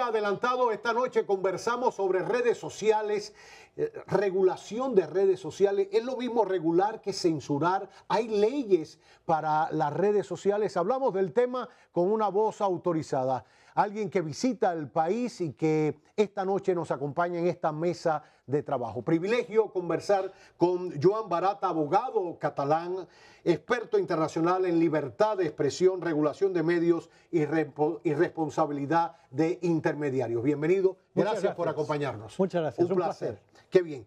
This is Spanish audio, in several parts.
había adelantado, esta noche conversamos sobre redes sociales, regulación de redes sociales. ¿Es lo mismo regular que censurar? ¿Hay leyes para las redes sociales? Hablamos del tema con una voz autorizada, alguien que visita el país y que esta noche nos acompaña en esta mesa de trabajo. Privilegio conversar con Joan Barata, abogado catalán, experto internacional en libertad de expresión, regulación de medios y responsabilidad de intermediarios. Bienvenido, gracias por acompañarnos. Muchas gracias, Un placer. Qué bien.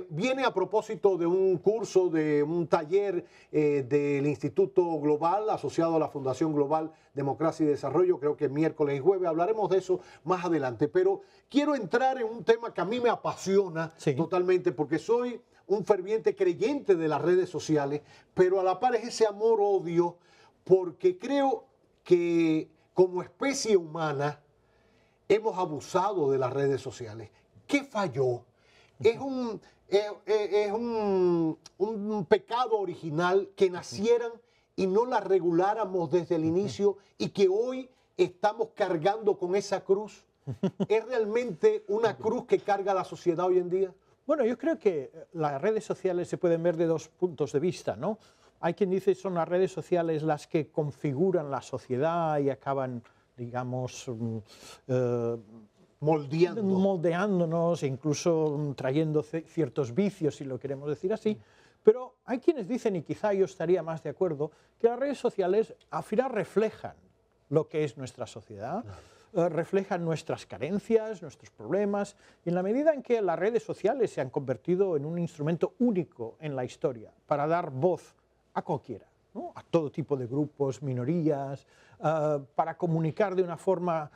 Viene a propósito de un curso, de un taller del Instituto Global, asociado a la Fundación Global Democracia y Desarrollo, creo que miércoles y jueves, hablaremos de eso más adelante, pero quiero entrar en un tema que a mí me apasiona totalmente, porque soy un ferviente creyente de las redes sociales, pero a la par es ese amor-odio, porque creo que como especie humana hemos abusado de las redes sociales. ¿Qué falló? Es un pecado original que nacieran y no la reguláramos desde el inicio y que hoy estamos cargando con esa cruz. ¿Es realmente una cruz que carga la sociedad hoy en día? Bueno, yo creo que las redes sociales se pueden ver de dos puntos de vista, ¿no? Hay quien dice que son las redes sociales las que configuran la sociedad y acaban, digamos, moldeándonos e incluso trayendo ciertos vicios, si lo queremos decir así. Pero hay quienes dicen, y quizá yo estaría más de acuerdo, que las redes sociales al final reflejan lo que es nuestra sociedad. Reflejan nuestras carencias, nuestros problemas, y en la medida en que las redes sociales se han convertido en un instrumento único en la historia para dar voz a cualquiera, ¿no? A todo tipo de grupos, minorías, para comunicar de una forma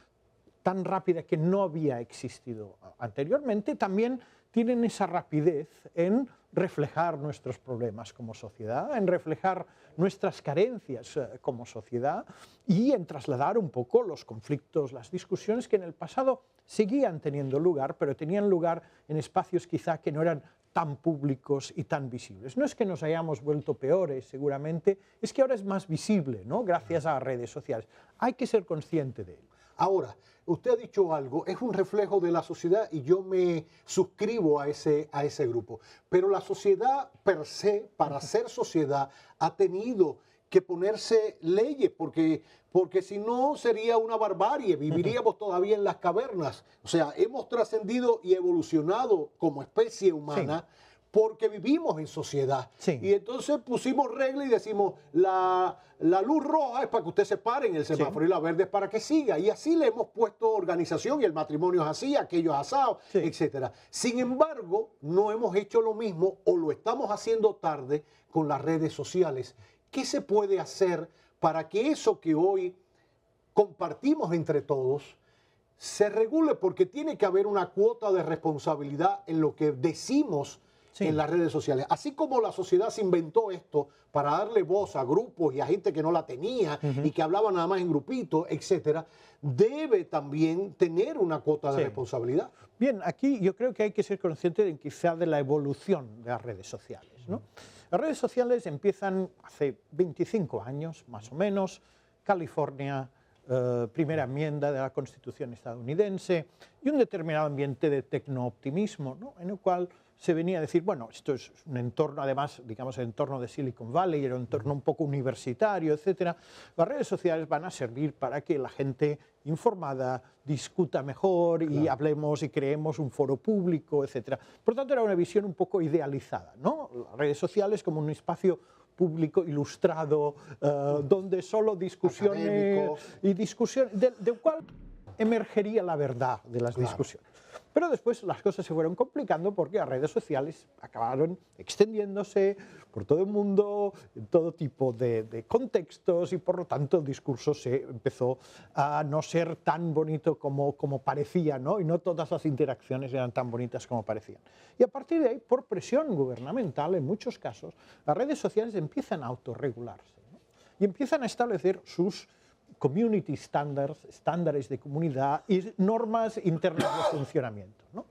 tan rápida que no había existido anteriormente, también tienen esa rapidez en reflejar nuestros problemas como sociedad, en reflejar nuestras carencias como sociedad y en trasladar un poco los conflictos, las discusiones que en el pasado seguían teniendo lugar, pero tenían lugar en espacios quizá que no eran tan públicos y tan visibles. No es que nos hayamos vuelto peores, seguramente, es que ahora es más visible, ¿no? Gracias a las redes sociales. Hay que ser consciente de ello. Ahora, usted ha dicho algo, es un reflejo de la sociedad y yo me suscribo a ese grupo. Pero la sociedad per se, para ser sociedad, ha tenido que ponerse leyes, porque si no sería una barbarie, viviríamos todavía en las cavernas. O sea, hemos trascendido y evolucionado como especie humana. Sí. Porque vivimos en sociedad. Sí. Y entonces pusimos reglas y decimos, la luz roja es para que usted se pare en el semáforo, sí, y la verde es para que siga. Y así le hemos puesto organización, y el matrimonio es así, aquello es asado, sí, etc. Sin embargo, no hemos hecho lo mismo o lo estamos haciendo tarde con las redes sociales. ¿Qué se puede hacer para que eso que hoy compartimos entre todos se regule? Porque tiene que haber una cuota de responsabilidad en lo que decimos, sí, en las redes sociales. Así como la sociedad se inventó esto para darle voz a grupos y a gente que no la tenía, y que hablaba nada más en grupitos, etcétera, debe también tener una cuota de, sí, responsabilidad. Bien, aquí yo creo que hay que ser consciente de quizá de la evolución de las redes sociales, ¿no? Las redes sociales empiezan hace 25 años, más o menos, California, primera enmienda de la Constitución estadounidense y un determinado ambiente de tecnooptimismo, ¿no? En el cual se venía a decir, bueno, esto es un entorno, además, digamos, el entorno de Silicon Valley, era un entorno un poco universitario, etcétera. Las redes sociales van a servir para que la gente informada discuta mejor, claro, y hablemos y creemos un foro público, etcétera. Por tanto, era una visión un poco idealizada, ¿no? Las redes sociales como un espacio público, ilustrado, donde solo discusiones académico, y discusiones, del cual emergería la verdad de las, claro, discusiones. Pero después las cosas se fueron complicando porque las redes sociales acabaron extendiéndose por todo el mundo, en todo tipo de contextos, y por lo tanto el discurso se empezó a no ser tan bonito como parecía, ¿no? Y no todas las interacciones eran tan bonitas como parecían. Y a partir de ahí, por presión gubernamental, en muchos casos, las redes sociales empiezan a autorregularse, ¿no? Y empiezan a establecer sus community standards, estándares de comunidad y normas internas de funcionamiento, ¿no?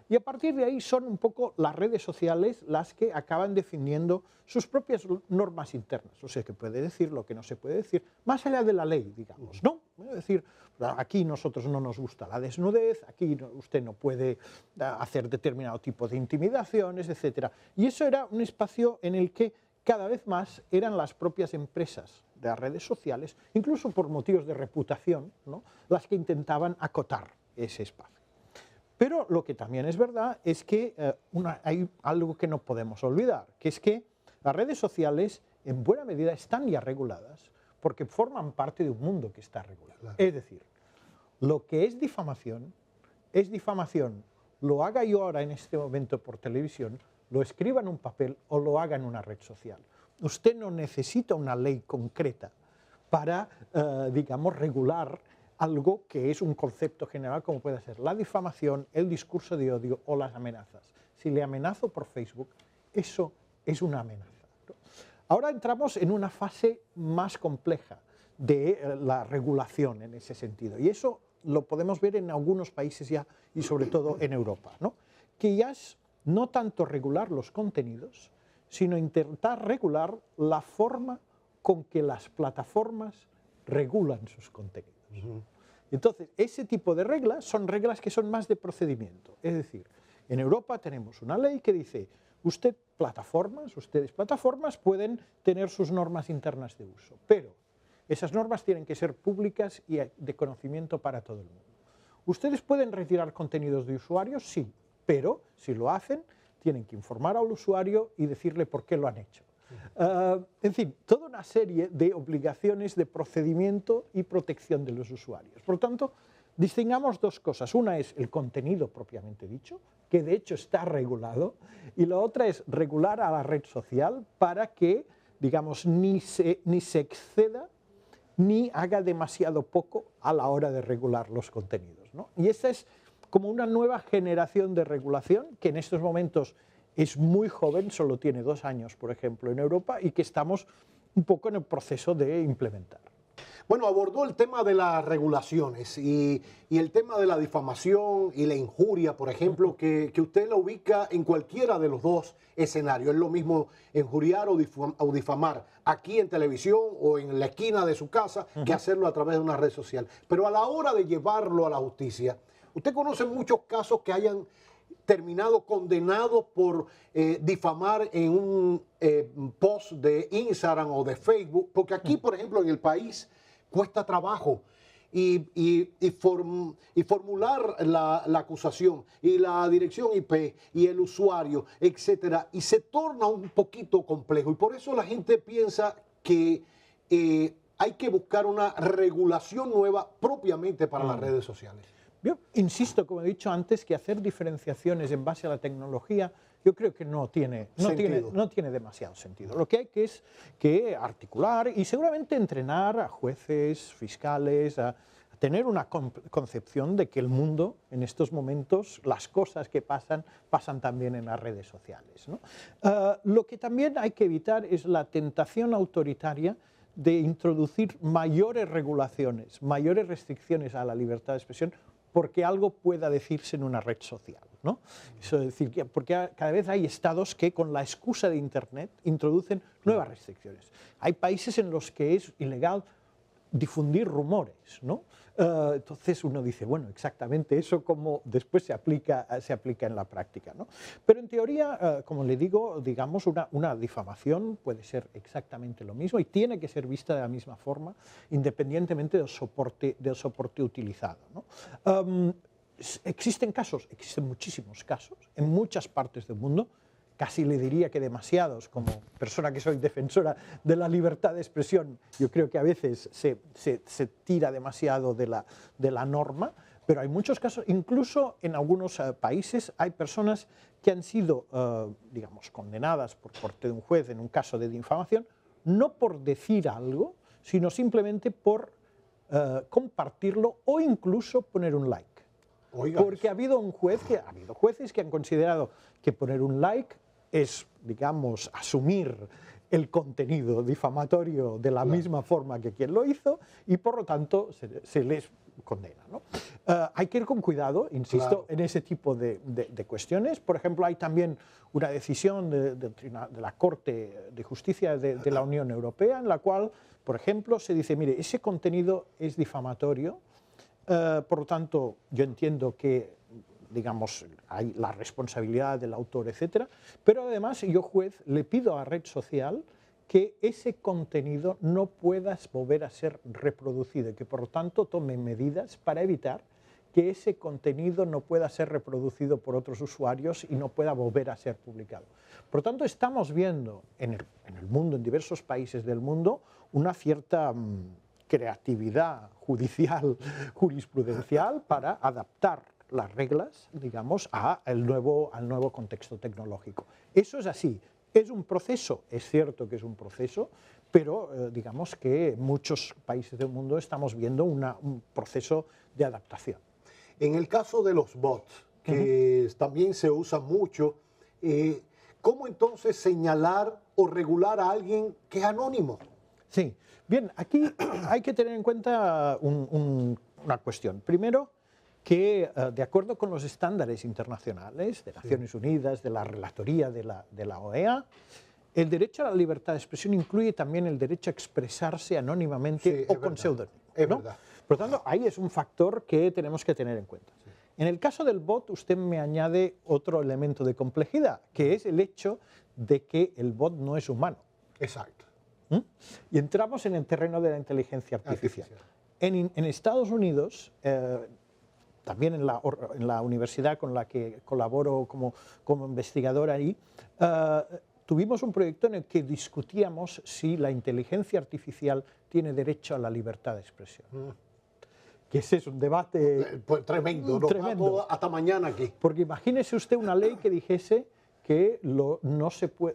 Y a partir de ahí son un poco las redes sociales las que acaban definiendo sus propias normas internas, o sea, que puede decir, lo que no se puede decir, más allá de la ley, digamos, ¿no? Es decir, Aquí nosotros no nos gusta la desnudez, aquí usted no puede hacer determinado tipo de intimidaciones, etc. Y eso era un espacio en el que cada vez más eran las propias empresas de las redes sociales, incluso por motivos de reputación, ¿no?, las que intentaban acotar ese espacio. Pero lo que también es verdad es que hay algo que no podemos olvidar, que es que las redes sociales en buena medida están ya reguladas porque forman parte de un mundo que está regulado. Claro. Es decir, lo que es difamación, lo haga yo ahora en este momento por televisión, lo escriba en un papel o lo haga en una red social. Usted no necesita una ley concreta para, digamos, regular algo que es un concepto general como puede ser la difamación, el discurso de odio o las amenazas. Si le amenazo por Facebook, eso es una amenaza. Ahora entramos en una fase más compleja de la regulación en ese sentido, y eso lo podemos ver en algunos países ya y sobre todo en Europa, ¿no?, que ya es no tanto regular los contenidos, sino intentar regular la forma con que las plataformas regulan sus contenidos. Entonces, ese tipo de reglas son reglas que son más de procedimiento. Es decir, en Europa tenemos una ley que dice, ustedes plataformas pueden tener sus normas internas de uso, pero esas normas tienen que ser públicas y de conocimiento para todo el mundo. ¿Ustedes pueden retirar contenidos de usuarios? Sí, pero si lo hacen, tienen que informar al usuario y decirle por qué lo han hecho. En fin, toda una serie de obligaciones de procedimiento y protección de los usuarios. Por lo tanto, distingamos dos cosas. Una es el contenido propiamente dicho, que de hecho está regulado, y la otra es regular a la red social para que, digamos, ni se exceda ni haga demasiado poco a la hora de regular los contenidos, ¿no? Y esa es como una nueva generación de regulación que en estos momentos es muy joven, solo tiene 2 años, por ejemplo, en Europa, y que estamos un poco en el proceso de implementar. Bueno, abordó el tema de las regulaciones y el tema de la difamación y la injuria, por ejemplo, que usted la ubica en cualquiera de los dos escenarios. Es lo mismo injuriar o difamar aquí en televisión o en la esquina de su casa que hacerlo a través de una red social. Pero a la hora de llevarlo a la justicia, usted conoce muchos casos que hayan terminado condenados por difamar en un post de Instagram o de Facebook, porque aquí, por ejemplo, en el país cuesta trabajo y formular la acusación y la dirección IP y el usuario, etcétera, y se torna un poquito complejo, y por eso la gente piensa que hay que buscar una regulación nueva propiamente para las redes sociales. Yo insisto, como he dicho antes, que hacer diferenciaciones en base a la tecnología yo creo que no tiene demasiado sentido. Lo que hay que es que articular y seguramente entrenar a jueces, fiscales, a tener una concepción de que el mundo, en estos momentos, las cosas que pasan también en las redes sociales, ¿no? Lo que también hay que evitar es la tentación autoritaria de introducir mayores regulaciones, mayores restricciones a la libertad de expresión porque algo pueda decirse en una red social, ¿no? Eso es decir, porque cada vez hay estados que con la excusa de Internet introducen nuevas restricciones. Hay países en los que es ilegal difundir rumores, ¿no? Entonces uno dice, bueno, exactamente eso como después se aplica en la práctica, ¿no? Pero en teoría, como le digo, digamos, una difamación puede ser exactamente lo mismo y tiene que ser vista de la misma forma, independientemente del soporte utilizado, ¿no? Existen muchísimos casos, en muchas partes del mundo, casi le diría que demasiados, como persona que soy defensora de la libertad de expresión, yo creo que a veces se tira demasiado de la norma, pero hay muchos casos, incluso en algunos países hay personas que han sido, digamos, condenadas por parte de un juez en un caso de difamación, no por decir algo, sino simplemente por compartirlo o incluso poner un like. Oiga, porque ha habido jueces que han considerado que poner un like es, digamos, asumir el contenido difamatorio de la misma forma que quien lo hizo y por lo tanto se les condena, ¿no? Hay que ir con cuidado, insisto, en ese tipo de cuestiones. Por ejemplo, hay también una decisión de la Corte de Justicia de la Unión Europea en la cual, por ejemplo, se dice, mire, ese contenido es difamatorio, Por lo tanto, yo entiendo que, digamos, hay la responsabilidad del autor, etcétera, pero además yo, juez, le pido a la red social que ese contenido no pueda volver a ser reproducido y que, por lo tanto, tome medidas para evitar que ese contenido no pueda ser reproducido por otros usuarios y no pueda volver a ser publicado. Por lo tanto, estamos viendo en el mundo, en diversos países del mundo, una cierta creatividad judicial, jurisprudencial, para adaptar las reglas, digamos, al nuevo contexto tecnológico. Eso es así. Es un proceso, es cierto que es un proceso, pero digamos que en muchos países del mundo estamos viendo un proceso de adaptación. En el caso de los bots, que también se usa mucho, ¿cómo entonces señalar o regular a alguien que es anónimo? Sí, bien, aquí hay que tener en cuenta una cuestión. Primero, que de acuerdo con los estándares internacionales de Naciones Unidas, de la Relatoría de la OEA, el derecho a la libertad de expresión incluye también el derecho a expresarse anónimamente o con seudónimo. Es ¿no? verdad. Por lo tanto, ahí es un factor que tenemos que tener en cuenta. Sí. En el caso del bot, usted me añade otro elemento de complejidad, que es el hecho de que el bot no es humano. Exacto. Y entramos en el terreno de la inteligencia artificial. En Estados Unidos, también en la universidad con la que colaboro como investigador ahí, tuvimos un proyecto en el que discutíamos si la inteligencia artificial tiene derecho a la libertad de expresión. Que ese es un debate pues tremendo. Nos vamos hasta mañana aquí. Porque imagínese usted una ley que dijese que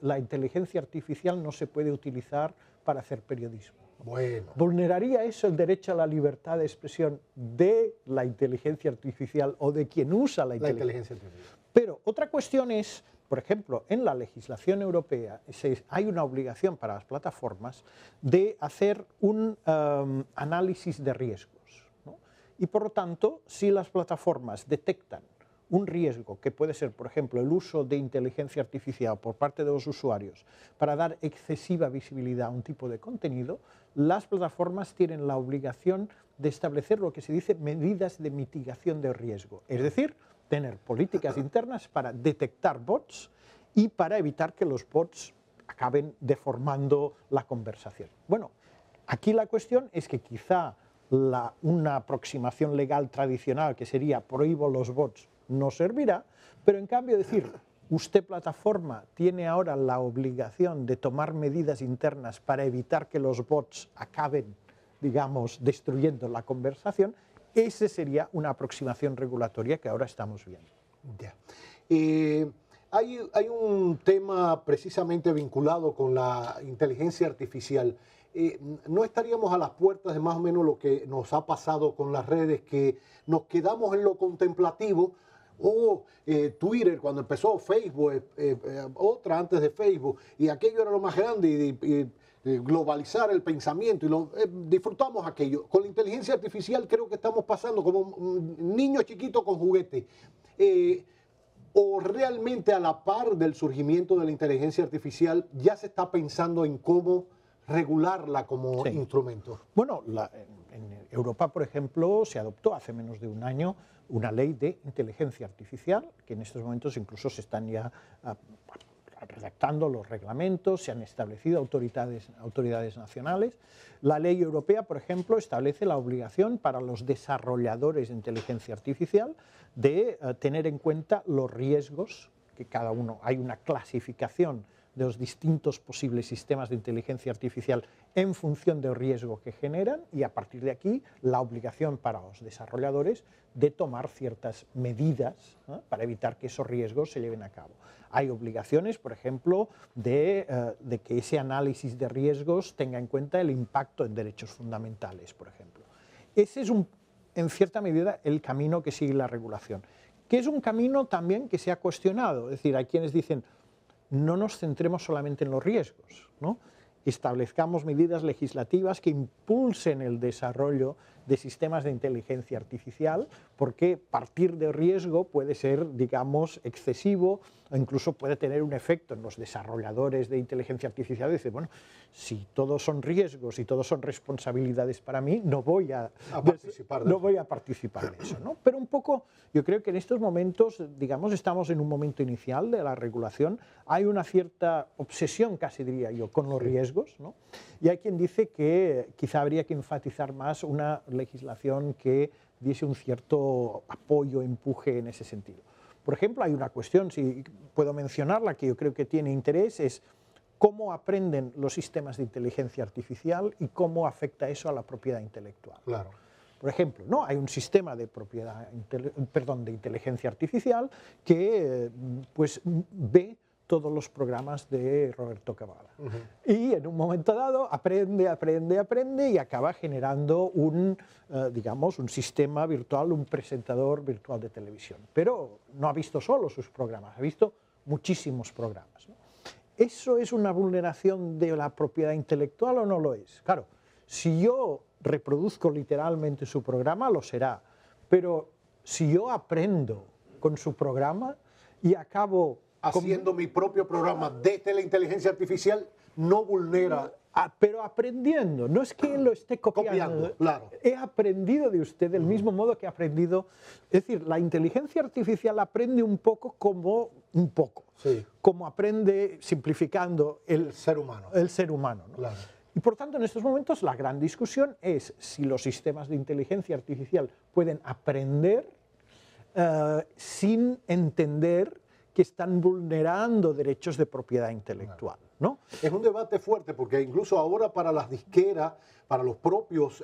la inteligencia artificial no se puede utilizar para hacer periodismo. Bueno. ¿Vulneraría eso el derecho a la libertad de expresión de la inteligencia artificial o de quien usa la inteligencia artificial? Pero otra cuestión es, por ejemplo, en la legislación europea hay una obligación para las plataformas de hacer un análisis de riesgos, ¿no? Y por lo tanto, si las plataformas detectan un riesgo que puede ser, por ejemplo, el uso de inteligencia artificial por parte de los usuarios para dar excesiva visibilidad a un tipo de contenido, las plataformas tienen la obligación de establecer lo que se dice medidas de mitigación de riesgo, es decir, tener políticas internas para detectar bots y para evitar que los bots acaben deformando la conversación. Bueno, aquí la cuestión es que quizá una aproximación legal tradicional, que sería prohíbo los bots, no servirá, pero en cambio decir, usted plataforma tiene ahora la obligación de tomar medidas internas para evitar que los bots acaben, digamos, destruyendo la conversación, esa sería una aproximación regulatoria que ahora estamos viendo. Ya. Hay un tema precisamente vinculado con la inteligencia artificial. ¿No estaríamos a las puertas de más o menos lo que nos ha pasado con las redes, que nos quedamos en lo contemplativo? Twitter, cuando empezó Facebook, otra antes de Facebook, y aquello era lo más grande, y globalizar el pensamiento, y disfrutamos aquello. Con la inteligencia artificial creo que estamos pasando como un niño chiquito con juguete. ¿O realmente a la par del surgimiento de la inteligencia artificial ya se está pensando en cómo regularla como instrumento? Bueno, en Europa, por ejemplo, se adoptó hace menos de un año una ley de inteligencia artificial, que en estos momentos incluso se están ya redactando los reglamentos, se han establecido autoridades nacionales. La ley europea, por ejemplo, establece la obligación para los desarrolladores de inteligencia artificial de tener en cuenta los riesgos, que cada uno, hay una clasificación de los distintos posibles sistemas de inteligencia artificial en función del riesgo que generan, y a partir de aquí la obligación para los desarrolladores de tomar ciertas medidas, ¿no?, para evitar que esos riesgos se lleven a cabo. Hay obligaciones, por ejemplo, de que ese análisis de riesgos tenga en cuenta el impacto en derechos fundamentales, por ejemplo. Ese es, en cierta medida, el camino que sigue la regulación, que es un camino también que se ha cuestionado. Es decir, hay quienes dicen, no nos centremos solamente en los riesgos, ¿no? Establezcamos medidas legislativas que impulsen el desarrollo de sistemas de inteligencia artificial, porque partir de riesgo puede ser, digamos, excesivo, o incluso puede tener un efecto en los desarrolladores de inteligencia artificial. Dice, bueno, si todos son riesgos y todos son responsabilidades para mí, no voy a participar de eso, ¿no? Pero un poco, yo creo que en estos momentos, digamos, estamos en un momento inicial de la regulación, hay una cierta obsesión, casi diría yo, con los riesgos, ¿no? Y hay quien dice que quizá habría que enfatizar más una legislación que diese un cierto apoyo, empuje en ese sentido. Por ejemplo, hay una cuestión, si puedo mencionarla, que yo creo que tiene interés, es cómo aprenden los sistemas de inteligencia artificial y cómo afecta eso a la propiedad intelectual. Claro. Por ejemplo, ¿no? Hay un sistema de de inteligencia artificial que pues, ve todos los programas de Roberto Cavada. Y en un momento dado aprende y acaba generando un, digamos, un sistema virtual, un presentador virtual de televisión. Pero no ha visto solo sus programas, ha visto muchísimos programas, ¿no? ¿Eso es una vulneración de la propiedad intelectual o no lo es? Claro, si yo reproduzco literalmente su programa, lo será. Pero si yo aprendo con su programa y acabo haciendo mi propio programa desde la inteligencia artificial, no vulnera. Pero aprendiendo, no es que lo esté copiando. Claro. He aprendido de usted del mismo modo que he aprendido. Es decir, la inteligencia artificial aprende un poco como como aprende, simplificando, el ser humano. ¿No? Claro. Y por tanto, en estos momentos la gran discusión es si los sistemas de inteligencia artificial pueden aprender sin entender que están vulnerando derechos de propiedad intelectual, ¿no? Es un debate fuerte porque incluso ahora para las disqueras, para los propios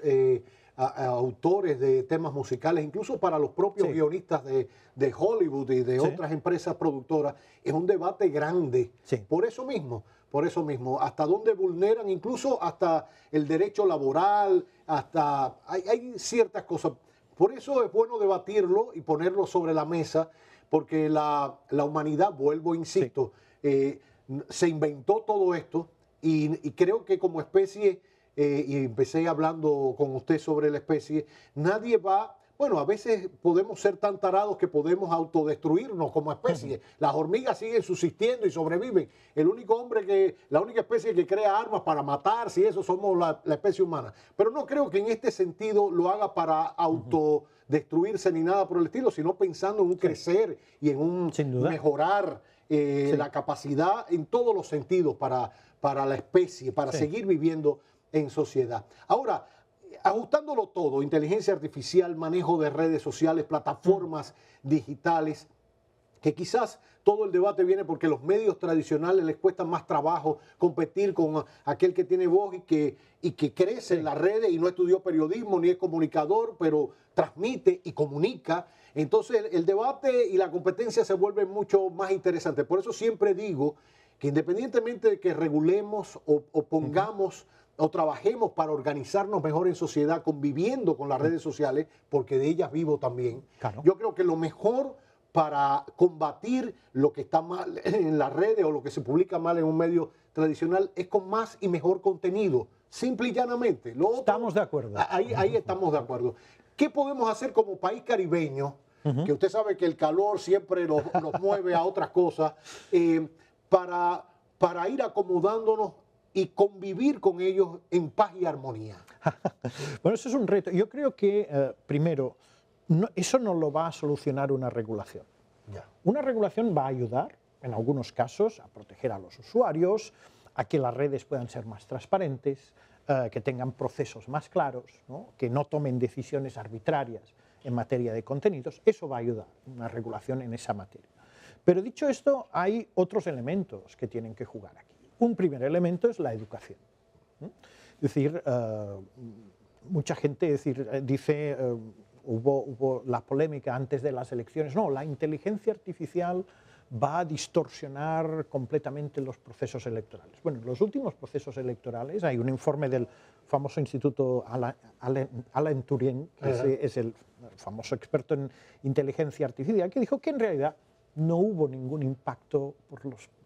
autores de temas musicales, incluso para los propios guionistas de Hollywood y de otras empresas productoras, es un debate grande. Por eso mismo, hasta dónde vulneran, incluso hasta el derecho laboral, hasta hay ciertas cosas. Por eso es bueno debatirlo y ponerlo sobre la mesa, porque la humanidad, vuelvo, insisto, se inventó todo esto y creo que como especie, y empecé hablando con usted sobre la especie, nadie va, bueno, a veces podemos ser tan tarados que podemos autodestruirnos como especie. Las hormigas siguen subsistiendo y sobreviven. La única especie que crea armas para matarse y eso somos la especie humana. Pero no creo que en este sentido lo haga para autodestruirse ni nada por el estilo, sino pensando en un crecer y en un mejorar la capacidad en todos los sentidos para la especie, para seguir viviendo en sociedad. Ahora, ajustándolo todo, inteligencia artificial, manejo de redes sociales, plataformas digitales, que quizás todo el debate viene porque los medios tradicionales les cuesta más trabajo competir con aquel que tiene voz y que crece en las redes y no estudió periodismo ni es comunicador, pero transmite y comunica. Entonces el debate y la competencia se vuelven mucho más interesantes. Por eso siempre digo que independientemente de que regulemos o pongamos o trabajemos para organizarnos mejor en sociedad, conviviendo con las redes sociales, porque de ellas vivo también. Claro. Yo creo que lo mejor para combatir lo que está mal en las redes o lo que se publica mal en un medio tradicional es con más y mejor contenido, simple y llanamente. Lo otro, estamos de acuerdo. Ahí estamos de acuerdo. ¿Qué podemos hacer como país caribeño, que usted sabe que el calor siempre nos mueve a otras cosas, para ir acomodándonos y convivir con ellos en paz y armonía? Bueno, eso es un reto. Yo creo que, primero, eso no lo va a solucionar una regulación. Una regulación va a ayudar, en algunos casos, a proteger a los usuarios, a que las redes puedan ser más transparentes, que tengan procesos más claros, ¿no? Que no tomen decisiones arbitrarias en materia de contenidos. Eso va a ayudar, una regulación en esa materia. Pero dicho esto, hay otros elementos que tienen que jugar aquí. Un primer elemento es la educación. Es decir, mucha gente dice, hubo la polémica antes de las elecciones, no, la inteligencia artificial va a distorsionar completamente los procesos electorales. Bueno, en los últimos procesos electorales hay un informe del famoso instituto Alan Turing, que es el famoso experto en inteligencia artificial, que dijo que en realidad no hubo ningún impacto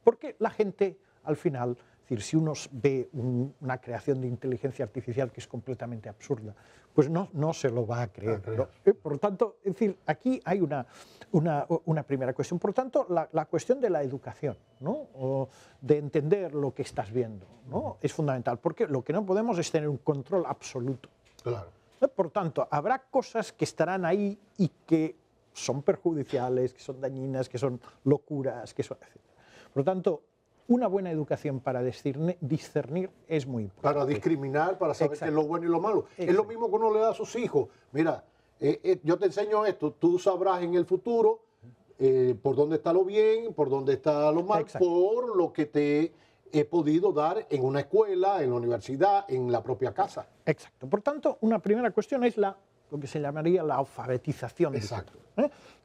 porque la gente al final decir, si uno ve una creación de inteligencia artificial que es completamente absurda, pues no se lo va a creer, ¿no? Por lo tanto, es decir, aquí hay una primera cuestión. Por lo tanto, la cuestión de la educación, ¿no? O de entender lo que estás viendo, ¿no? Es fundamental, porque lo que no podemos es tener un control absoluto. Claro. Por tanto, habrá cosas que estarán ahí y que son perjudiciales, que son dañinas, que son locuras, que son, etc. Por lo tanto, una buena educación para discernir es muy importante. Para discriminar, para saber qué es lo bueno y lo malo. Exacto. Es lo mismo que uno le da a sus hijos. Mira, yo te enseño esto, tú sabrás en el futuro por dónde está lo bien, por dónde está lo mal, Exacto. por lo que te he podido dar en una escuela, en la universidad, en la propia casa. Exacto. Por tanto, una primera cuestión es lo que se llamaría la alfabetización. Exacto.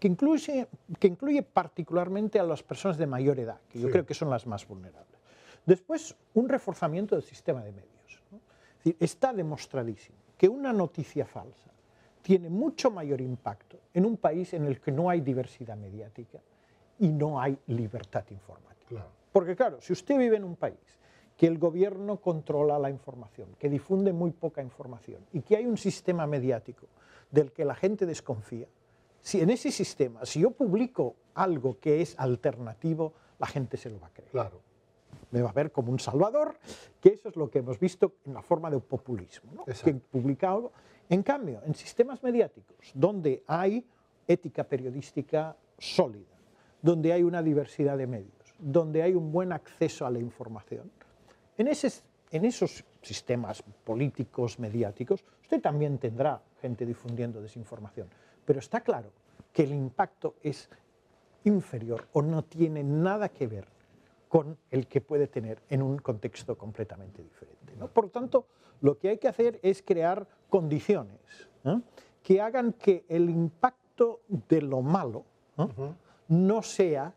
Que incluye particularmente a las personas de mayor edad, que yo creo que son las más vulnerables. Después, un reforzamiento del sistema de medios, ¿no? Es decir, está demostradísimo que una noticia falsa tiene mucho mayor impacto en un país en el que no hay diversidad mediática y no hay libertad informática. Claro. Porque claro, si usted vive en un país que el gobierno controla la información, que difunde muy poca información y que hay un sistema mediático del que la gente desconfía, si en ese sistema, si yo publico algo que es alternativo, la gente se lo va a creer. Claro. Me va a ver como un salvador, que eso es lo que hemos visto en la forma de populismo, ¿no? Que publica algo. En cambio, en sistemas mediáticos, donde hay ética periodística sólida, donde hay una diversidad de medios, donde hay un buen acceso a la información, en esos sistemas políticos, mediáticos, usted también tendrá gente difundiendo desinformación, pero está claro que el impacto es inferior o no tiene nada que ver con el que puede tener en un contexto completamente diferente, ¿no? Por lo tanto, lo que hay que hacer es crear condiciones, ¿no?, que hagan que el impacto de lo malo, ¿no?, no sea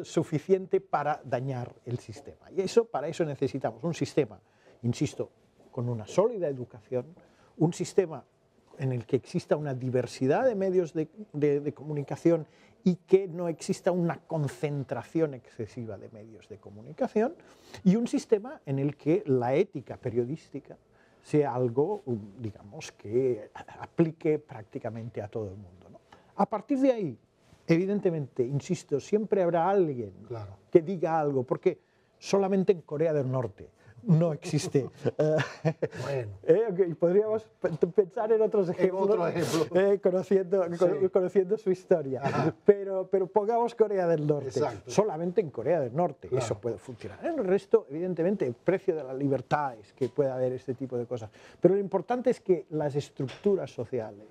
suficiente para dañar el sistema. Y para eso necesitamos un sistema, insisto, con una sólida educación, un sistema en el que exista una diversidad de medios de comunicación y que no exista una concentración excesiva de medios de comunicación, y un sistema en el que la ética periodística sea algo, digamos, que aplique prácticamente a todo el mundo, ¿no? A partir de ahí, evidentemente, insisto, siempre habrá alguien que diga algo, porque solamente en Corea del Norte no existe. Bueno. Podríamos pensar en otros ejemplos, conociendo su historia. Pero pongamos Corea del Norte. Exacto. Solamente en Corea del Norte eso puede funcionar. En el resto, evidentemente, el precio de la libertad es que pueda haber este tipo de cosas. Pero lo importante es que las estructuras sociales,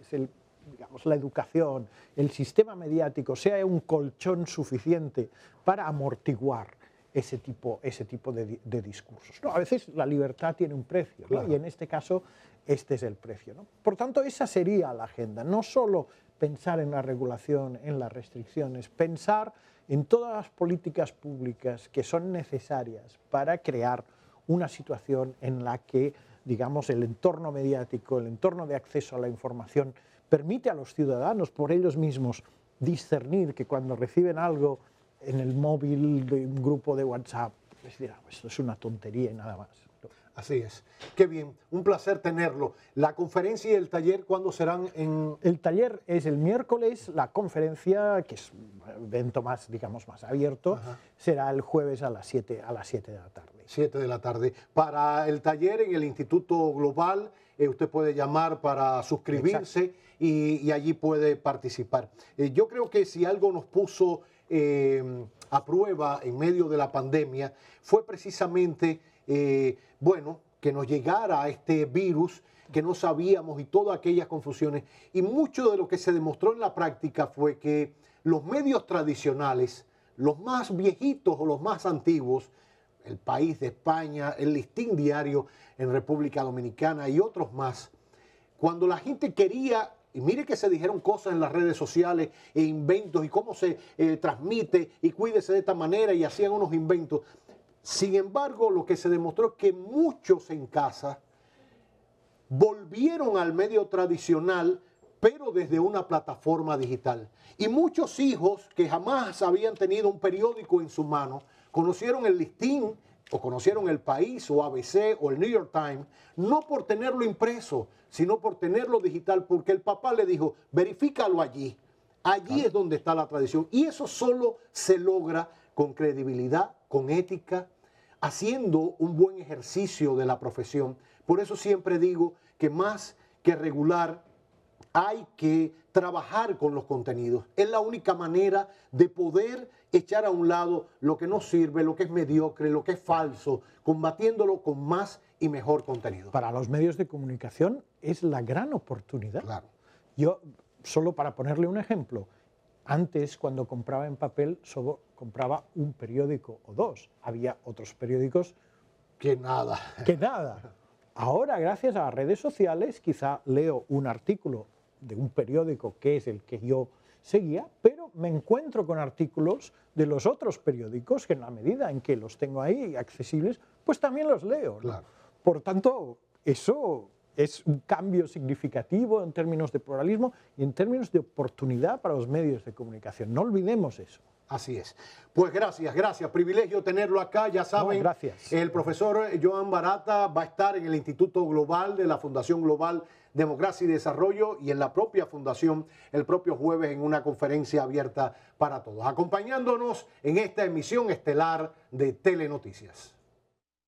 digamos, la educación, el sistema mediático sea un colchón suficiente para amortiguar ese tipo de discursos, ¿no? A veces la libertad tiene un precio, ¿no? Y en este caso este es el precio, ¿no? Por tanto, esa sería la agenda, no solo pensar en la regulación, en las restricciones, pensar en todas las políticas públicas que son necesarias para crear una situación en la que, digamos, el entorno mediático, el entorno de acceso a la información permite a los ciudadanos por ellos mismos discernir que cuando reciben algo en el móvil de un grupo de WhatsApp, les dirán, esto es una tontería y nada más. Así es. Qué bien, un placer tenerlo. La conferencia y el taller, ¿cuándo serán? El taller es el miércoles, la conferencia, que es un evento más, digamos, más abierto, será el jueves a las 7 de la tarde. 7 de la tarde. Para el taller en el Instituto Global, usted puede llamar para suscribirse y allí puede participar. Yo creo que si algo nos puso a prueba en medio de la pandemia fue precisamente, que nos llegara este virus que no sabíamos y todas aquellas confusiones. Y mucho de lo que se demostró en la práctica fue que los medios tradicionales, los más viejitos o los más antiguos, El País de España, el Listín Diario en República Dominicana y otros más, cuando la gente quería, y mire que se dijeron cosas en las redes sociales e inventos y cómo se transmite y cuídese de esta manera y hacían unos inventos. Sin embargo, lo que se demostró es que muchos en casa volvieron al medio tradicional, pero desde una plataforma digital. Y muchos hijos que jamás habían tenido un periódico en su mano, conocieron el Listín o conocieron El País o ABC o el New York Times, no por tenerlo impreso, sino por tenerlo digital, porque el papá le dijo, verifícalo allí. Allí es donde está la tradición. Y eso solo se logra con credibilidad, con ética, haciendo un buen ejercicio de la profesión. Por eso siempre digo que más que regular, hay que trabajar con los contenidos. Es la única manera de poder echar a un lado lo que no sirve, lo que es mediocre, lo que es falso, combatiéndolo con más y mejor contenido. Para los medios de comunicación es la gran oportunidad. Claro. Yo, solo para ponerle un ejemplo, antes cuando compraba en papel solo compraba un periódico o dos. Había otros periódicos que nada. Que nada. Ahora, gracias a las redes sociales, quizá leo un artículo de un periódico que es el que yo seguía, pero me encuentro con artículos de los otros periódicos que en la medida en que los tengo ahí accesibles, pues también los leo, ¿no? Claro. Por tanto, eso es un cambio significativo en términos de pluralismo y en términos de oportunidad para los medios de comunicación. No olvidemos eso. Así es. Pues gracias. Privilegio tenerlo acá. Ya saben, No, gracias. El profesor Joan Barata va a estar en el Instituto Global de la Fundación Global Democracia y Desarrollo y en la propia fundación el propio jueves en una conferencia abierta para todos, acompañándonos en esta emisión estelar de Telenoticias.